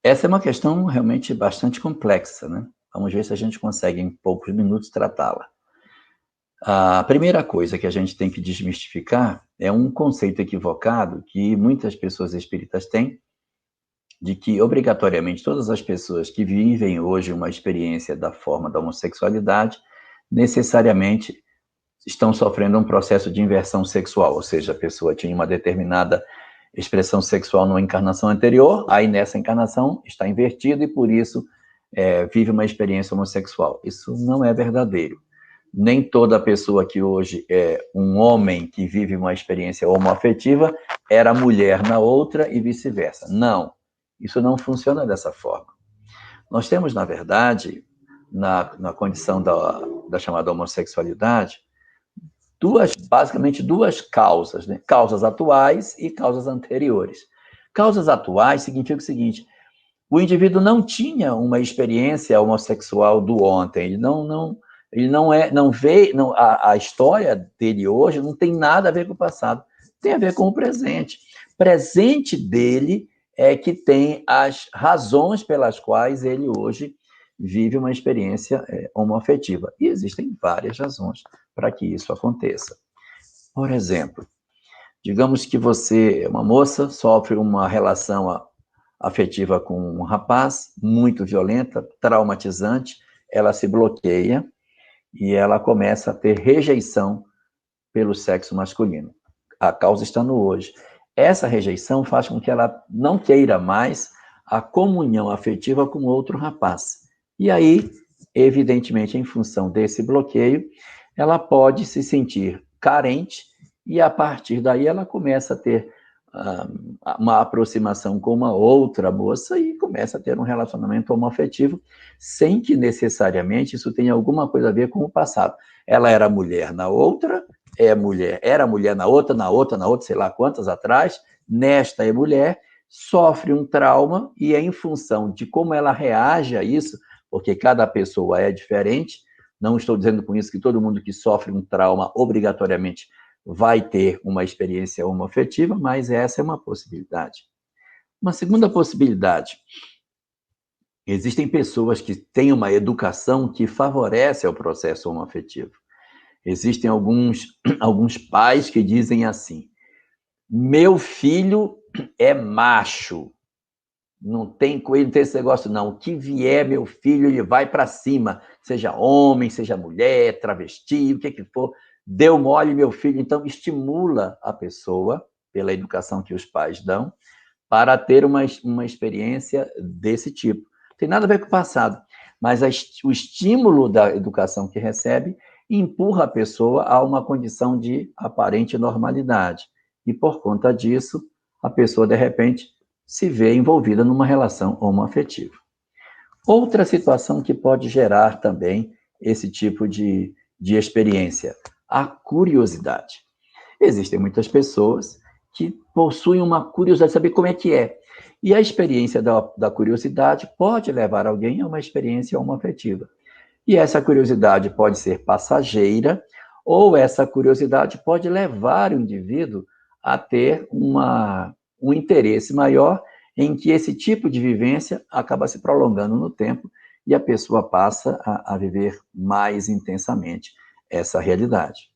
Essa é uma questão realmente bastante complexa, né? Vamos ver se a gente consegue, em poucos minutos, tratá-la. A primeira coisa que a gente tem que desmistificar é um conceito equivocado que muitas pessoas espíritas têm, de que, obrigatoriamente, todas as pessoas que vivem hoje uma experiência da forma da homossexualidade, necessariamente estão sofrendo um processo de inversão sexual, ou seja, a pessoa tinha uma determinada expressão sexual numa encarnação anterior, aí nessa encarnação está invertido e por isso vive uma experiência homossexual. Isso não é verdadeiro. Nem toda pessoa que hoje é um homem que vive uma experiência homoafetiva era mulher na outra e vice-versa. Não, isso não funciona dessa forma. Nós temos, na verdade, na condição da chamada homossexualidade, basicamente duas causas, né? Causas atuais e causas anteriores. Causas atuais significa o seguinte: o indivíduo não tinha uma experiência homossexual do ontem, ele não vê, a história dele hoje não tem nada a ver com o passado, tem a ver com o presente. Presente dele é que tem as razões pelas quais ele hoje vive uma experiência homoafetiva. E existem várias razões para que isso aconteça. Por exemplo, digamos que você, uma moça, sofre uma relação afetiva com um rapaz, muito violenta, traumatizante, ela se bloqueia e ela começa a ter rejeição pelo sexo masculino. A causa está no hoje. Essa rejeição faz com que ela não queira mais a comunhão afetiva com outro rapaz. E aí, evidentemente, em função desse bloqueio, ela pode se sentir carente e, a partir daí, ela começa a ter uma aproximação com uma outra moça e começa a ter um relacionamento homoafetivo, sem que necessariamente isso tenha alguma coisa a ver com o passado. Ela era mulher na outra, era mulher na outra, sei lá quantas atrás, nesta é mulher, sofre um trauma e é em função de como ela reage a isso, porque cada pessoa é diferente, não estou dizendo com isso que todo mundo que sofre um trauma obrigatoriamente vai ter uma experiência homoafetiva, mas essa é uma possibilidade. Uma segunda possibilidade: existem pessoas que têm uma educação que favorece o processo homoafetivo. Existem alguns pais que dizem assim: meu filho é macho, não tem com ele, não tem esse negócio não, o que vier meu filho, ele vai para cima, seja homem, seja mulher, travesti, o que for, deu mole meu filho. Então estimula a pessoa, pela educação que os pais dão, para ter uma experiência desse tipo. Não tem nada a ver com o passado, mas o estímulo da educação que recebe empurra a pessoa a uma condição de aparente normalidade. E, por conta disso, a pessoa, de repente, se vê envolvida numa relação homoafetiva. Outra situação que pode gerar também esse tipo de experiência: a curiosidade. Existem muitas pessoas que possuem uma curiosidade de saber como é que é. E a experiência da curiosidade pode levar alguém a uma experiência homoafetiva. E essa curiosidade pode ser passageira, ou essa curiosidade pode levar o indivíduo a ter um interesse maior, em que esse tipo de vivência acaba se prolongando no tempo e a pessoa passa a viver mais intensamente essa realidade.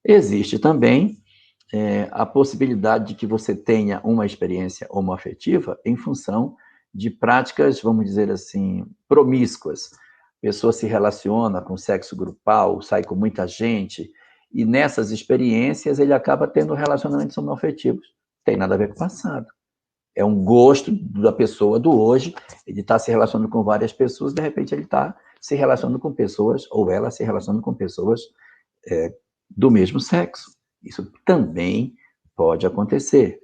Existe também a possibilidade de que você tenha uma experiência homoafetiva em função de práticas, vamos dizer assim, promíscuas. A pessoa se relaciona com sexo grupal, sai com muita gente, e nessas experiências ele acaba tendo relacionamentos homoafetivos. Não tem nada a ver com o passado. É um gosto da pessoa do hoje, ele está se relacionando com várias pessoas, de repente ele está se relacionando com pessoas, ou ela se relacionando com pessoas do mesmo sexo. Isso também pode acontecer.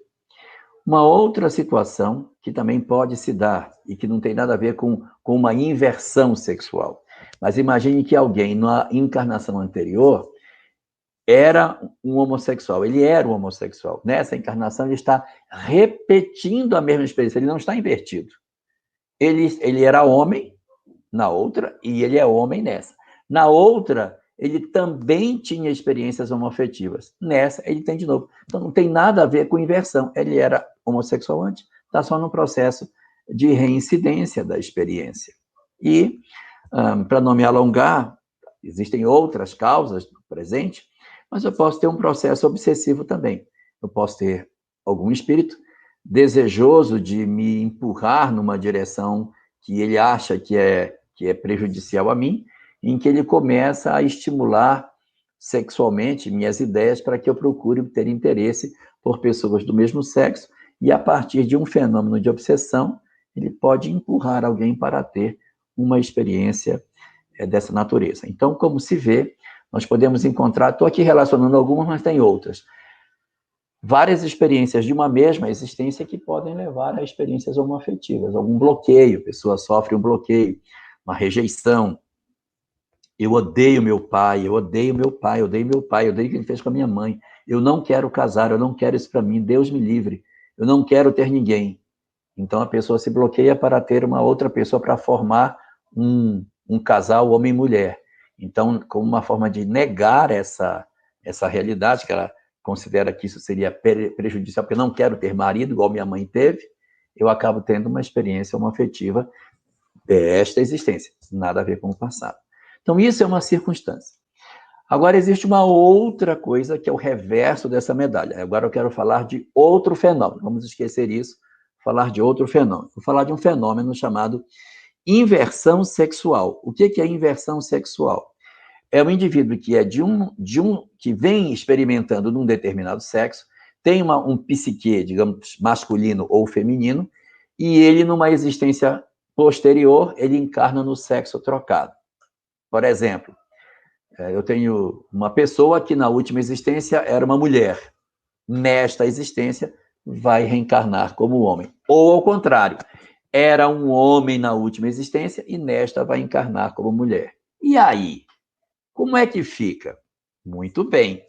Uma outra situação que também pode se dar e que não tem nada a ver com uma inversão sexual. Mas imagine que alguém, na encarnação anterior, era um homossexual. Ele era um homossexual. Nessa encarnação, ele está repetindo a mesma experiência. Ele não está invertido. Ele era homem na outra e ele é homem nessa. Na outra, ele também tinha experiências homoafetivas. Nessa, ele tem de novo. Então, não tem nada a ver com inversão. Ele era homossexual antes, está só no processo de reincidência da experiência. E, para não me alongar, existem outras causas do presente, mas eu posso ter um processo obsessivo também. Eu posso ter algum espírito desejoso de me empurrar numa direção que ele acha que é prejudicial a mim, em que ele começa a estimular sexualmente minhas ideias para que eu procure ter interesse por pessoas do mesmo sexo, e a partir de um fenômeno de obsessão, ele pode empurrar alguém para ter uma experiência dessa natureza. Então, como se vê, nós podemos encontrar, estou aqui relacionando algumas, mas tem outras, várias experiências de uma mesma existência que podem levar a experiências homoafetivas, algum bloqueio, a pessoa sofre um bloqueio, uma rejeição. Eu odeio meu pai, eu odeio meu pai, eu odeio meu pai, eu odeio o que ele fez com a minha mãe. Eu não quero casar, eu não quero isso para mim, Deus me livre. Eu não quero ter ninguém. Então a pessoa se bloqueia para ter uma outra pessoa para formar um casal homem e mulher. Então, como uma forma de negar essa realidade, que ela considera que isso seria prejudicial, porque não quero ter marido, igual minha mãe teve, eu acabo tendo uma experiência homoafetiva desta existência, nada a ver com o passado. Então, isso é uma circunstância. Agora, existe uma outra coisa que é o reverso dessa medalha. Agora eu quero falar de outro fenômeno. Vamos esquecer isso, falar de outro fenômeno. Vou falar de um fenômeno chamado inversão sexual. O que é inversão sexual? É um indivíduo que é que vem experimentando num determinado sexo, tem um psique, digamos, masculino ou feminino, e ele, numa existência posterior, ele encarna no sexo trocado. Por exemplo, eu tenho uma pessoa que na última existência era uma mulher. Nesta existência, vai reencarnar como homem. Ou ao contrário, era um homem na última existência e nesta vai encarnar como mulher. E aí? Como é que fica? Muito bem.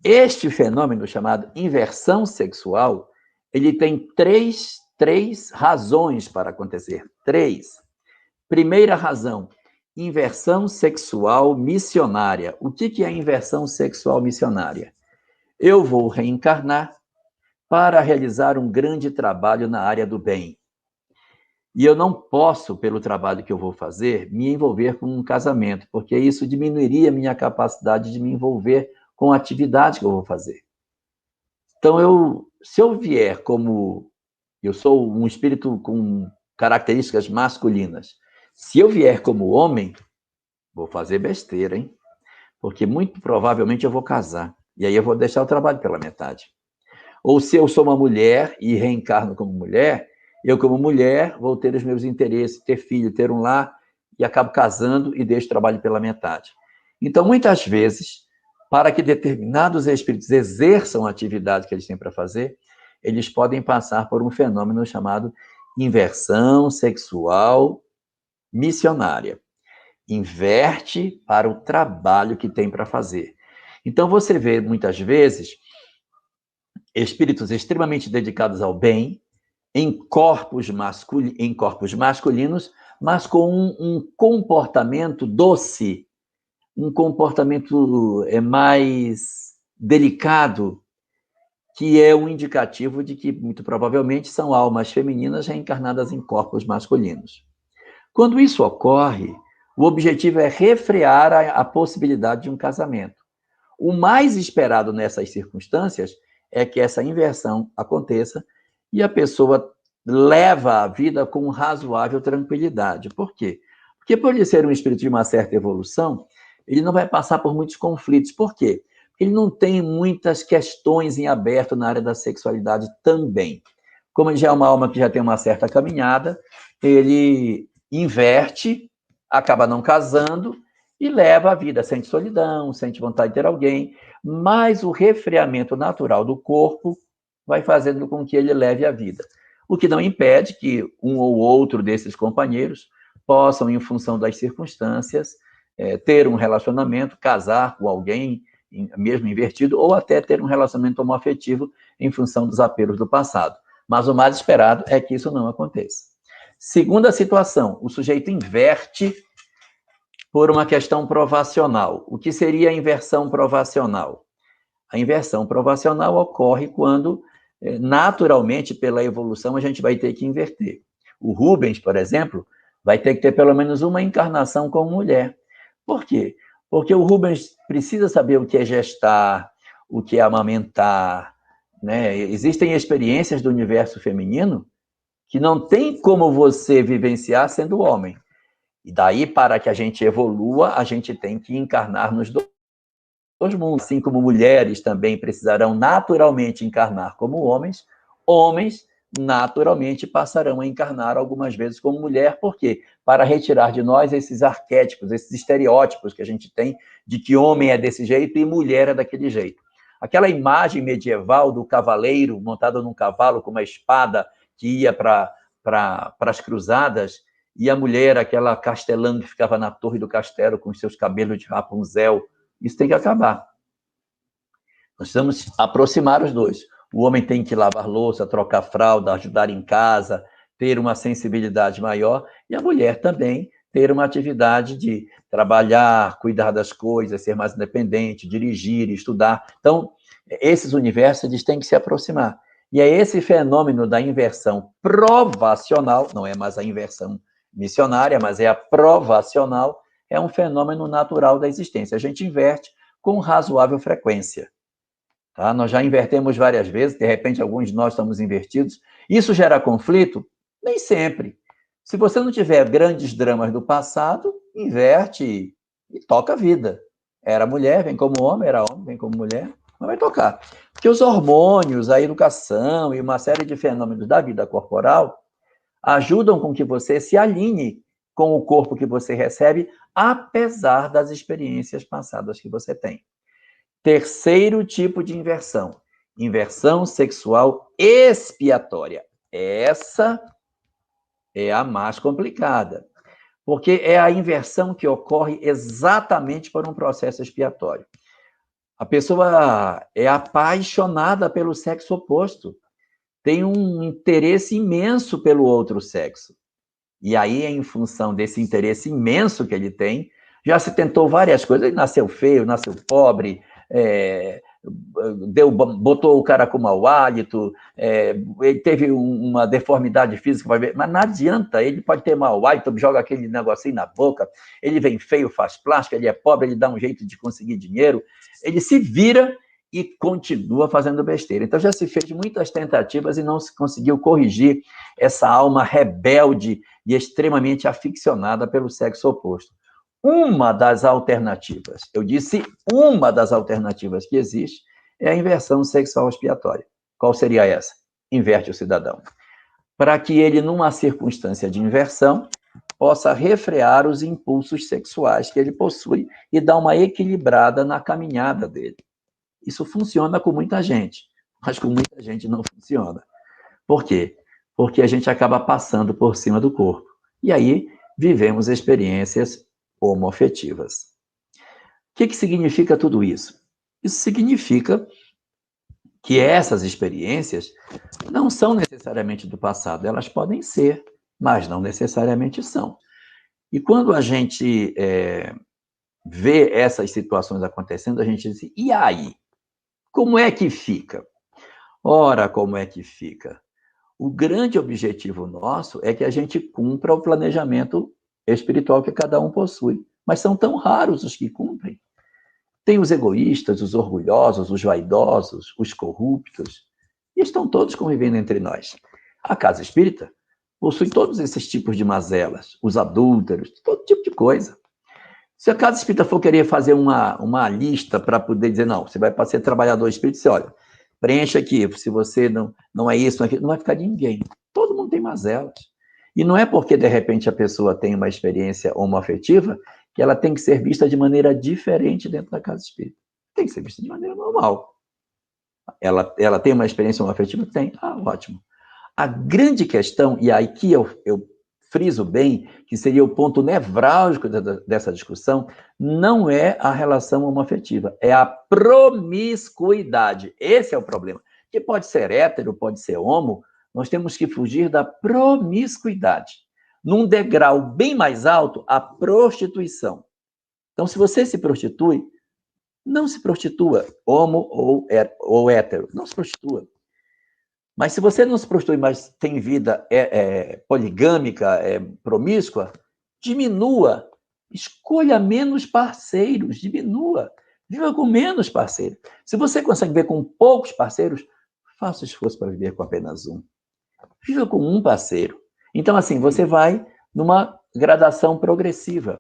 Este fenômeno chamado inversão sexual, ele tem três razões para acontecer. 3. Primeira razão, inversão sexual missionária. O que é inversão sexual missionária? Eu vou reencarnar para realizar um grande trabalho na área do bem. E eu não posso, pelo trabalho que eu vou fazer, me envolver com um casamento, porque isso diminuiria a minha capacidade de me envolver com a atividade que eu vou fazer. Então, se eu vier como... Eu sou um espírito com características masculinas. Se eu vier como homem, vou fazer besteira, hein? Porque muito provavelmente eu vou casar. E aí eu vou deixar o trabalho pela metade. Ou se eu sou uma mulher e reencarno como mulher, eu como mulher vou ter os meus interesses, ter filho, ter um lar, e acabo casando e deixo o trabalho pela metade. Então, muitas vezes, para que determinados espíritos exerçam a atividade que eles têm para fazer, eles podem passar por um fenômeno chamado inversão sexual missionária. Inverte para o trabalho que tem para fazer. Então, você vê, muitas vezes, espíritos extremamente dedicados ao bem, em corpos masculinos, mas com um comportamento doce, um comportamento mais delicado, que é um indicativo de que, muito provavelmente, são almas femininas reencarnadas em corpos masculinos. Quando isso ocorre, o objetivo é refrear a possibilidade de um casamento. O mais esperado nessas circunstâncias é que essa inversão aconteça e a pessoa leva a vida com razoável tranquilidade. Por quê? Porque por ele ser um espírito de uma certa evolução, ele não vai passar por muitos conflitos. Por quê? Porque ele não tem muitas questões em aberto na área da sexualidade também. Como ele já é uma alma que já tem uma certa caminhada, ele inverte, acaba não casando e leva a vida, sente solidão, sente vontade de ter alguém, mas o resfriamento natural do corpo vai fazendo com que ele leve a vida. O que não impede que um ou outro desses companheiros possam, em função das circunstâncias, ter um relacionamento, casar com alguém, mesmo invertido, ou até ter um relacionamento homoafetivo em função dos apelos do passado. Mas o mais esperado é que isso não aconteça. Segunda situação, o sujeito inverte por uma questão provacional. O que seria a inversão provacional? A inversão provacional ocorre quando, naturalmente, pela evolução, a gente vai ter que inverter. O Rubens, por exemplo, vai ter que ter pelo menos uma encarnação como mulher. Por quê? Porque o Rubens precisa saber o que é gestar, o que é amamentar, né? Existem experiências do universo feminino que não tem como você vivenciar sendo homem. E daí, para que a gente evolua, a gente tem que encarnar nos dois mundos. Assim como mulheres também precisarão naturalmente encarnar como homens, homens naturalmente passarão a encarnar algumas vezes como mulher. Por quê? Para retirar de nós esses arquétipos, esses estereótipos que a gente tem de que homem é desse jeito e mulher é daquele jeito. Aquela imagem medieval do cavaleiro montado num cavalo com uma espada que ia para as cruzadas, e a mulher, aquela castelã que ficava na torre do castelo com os seus cabelos de Rapunzel, isso tem que acabar. Nós precisamos aproximar os dois. O homem tem que lavar louça, trocar fralda, ajudar em casa, ter uma sensibilidade maior, e a mulher também ter uma atividade de trabalhar, cuidar das coisas, ser mais independente, dirigir, estudar. Então, esses universos eles têm que se aproximar. E é esse fenômeno da inversão provacional, não é mais a inversão missionária, mas é a provacional, é um fenômeno natural da existência. A gente inverte com razoável frequência. Tá? Nós já invertemos várias vezes, de repente alguns de nós estamos invertidos. Isso gera conflito? Nem sempre. Se você não tiver grandes dramas do passado, inverte e toca a vida. Era mulher, vem como homem, era homem, vem como mulher, não vai tocar. Porque os hormônios, a educação e uma série de fenômenos da vida corporal ajudam com que você se alinhe com o corpo que você recebe, apesar das experiências passadas que você tem. Terceiro tipo de inversão, inversão sexual expiatória. Essa é a mais complicada, porque é a inversão que ocorre exatamente por um processo expiatório. A pessoa é apaixonada pelo sexo oposto, tem um interesse imenso pelo outro sexo. E aí, em função desse interesse imenso que ele tem, já se tentou várias coisas. Ele nasceu feio, nasceu pobre, botou o cara com mau hálito, ele teve uma deformidade física, mas não adianta, ele pode ter mau hálito, joga aquele negocinho na boca, ele vem feio, faz plástica, ele é pobre, ele dá um jeito de conseguir dinheiro, ele se vira e continua fazendo besteira. Então já se fez muitas tentativas e não se conseguiu corrigir essa alma rebelde e extremamente aficionada pelo sexo oposto. Uma das alternativas, eu disse uma das alternativas que existe, é a inversão sexual expiatória. Qual seria essa? Inverte o cidadão. Para que ele, numa circunstância de inversão, possa refrear os impulsos sexuais que ele possui e dar uma equilibrada na caminhada dele. Isso funciona com muita gente, mas com muita gente não funciona. Por quê? Porque a gente acaba passando por cima do corpo. E aí vivemos experiências homoafetivas. O que significa tudo isso? Isso significa que essas experiências não são necessariamente do passado, elas podem ser, mas não necessariamente são. E quando a gente vê essas situações acontecendo, a gente diz, e aí? Como é que fica? Ora, como é que fica? O grande objetivo nosso é que a gente cumpra o planejamento espiritual que cada um possui. Mas são tão raros os que cumprem. Tem os egoístas, os orgulhosos, os vaidosos, os corruptos. E estão todos convivendo entre nós. A casa espírita possui todos esses tipos de mazelas, os adúlteros, todo tipo de coisa. Se a casa espírita for querer fazer uma lista para poder dizer, não, você vai para ser trabalhador espírita, você olha, preencha aqui, se você não é isso, não vai ficar de ninguém. Todo mundo tem mazelas. E não é porque, de repente, a pessoa tem uma experiência homoafetiva que ela tem que ser vista de maneira diferente dentro da casa espírita. Tem que ser vista de maneira normal. Ela tem uma experiência homoafetiva? Tem. Ah, ótimo. A grande questão, e aí que eu friso bem, que seria o ponto nevrálgico dessa discussão, não é a relação homoafetiva, é a promiscuidade. Esse é o problema. Que pode ser hétero, pode ser homo, nós temos que fugir da promiscuidade. Num degrau bem mais alto, a prostituição. Então, se você se prostitui, não se prostitua, homo ou hétero, não se prostitua. Mas se você não se prostitui, mas tem vida poligâmica, promíscua, diminua. Escolha menos parceiros, diminua. Viva com menos parceiros. Se você consegue viver com poucos parceiros, faça esforço para viver com apenas um. Viva com um parceiro. Então, assim, você vai numa gradação progressiva.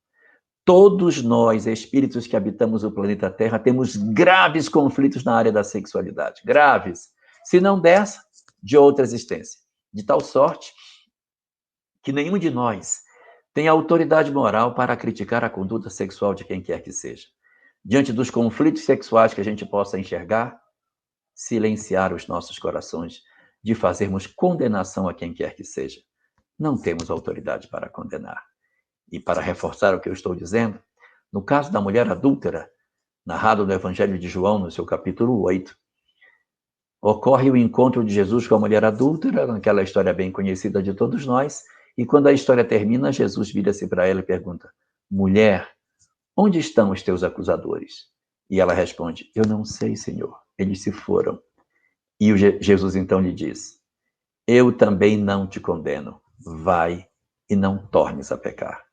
Todos nós, espíritos que habitamos o planeta Terra, temos graves conflitos na área da sexualidade. Graves. Se não dessa, de outra existência. De tal sorte que nenhum de nós tem autoridade moral para criticar a conduta sexual de quem quer que seja. Diante dos conflitos sexuais que a gente possa enxergar, silenciar os nossos corações de fazermos condenação a quem quer que seja. Não temos autoridade para condenar. E para reforçar o que eu estou dizendo, no caso da mulher adúltera, narrado no Evangelho de João, no seu capítulo 8, ocorre o encontro de Jesus com a mulher adúltera, naquela história bem conhecida de todos nós, e quando a história termina, Jesus vira-se para ela e pergunta: mulher, onde estão os teus acusadores? E ela responde: eu não sei, Senhor, eles se foram. E Jesus então lhe diz: eu também não te condeno, vai e não tornes a pecar.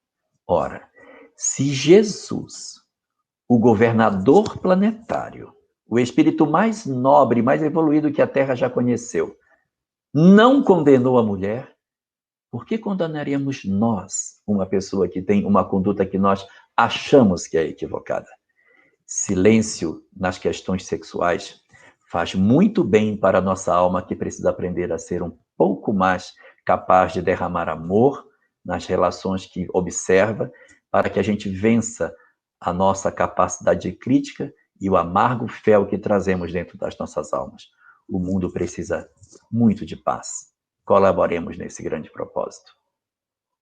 Ora, se Jesus, o governador planetário, o espírito mais nobre, mais evoluído que a Terra já conheceu, não condenou a mulher, por que condenaríamos nós uma pessoa que tem uma conduta que nós achamos que é equivocada? Silêncio nas questões sexuais faz muito bem para a nossa alma, que precisa aprender a ser um pouco mais capaz de derramar amor nas relações que observa, para que a gente vença a nossa capacidade de crítica e o amargo fel que trazemos dentro das nossas almas. O mundo precisa muito de paz. Colaboremos nesse grande propósito.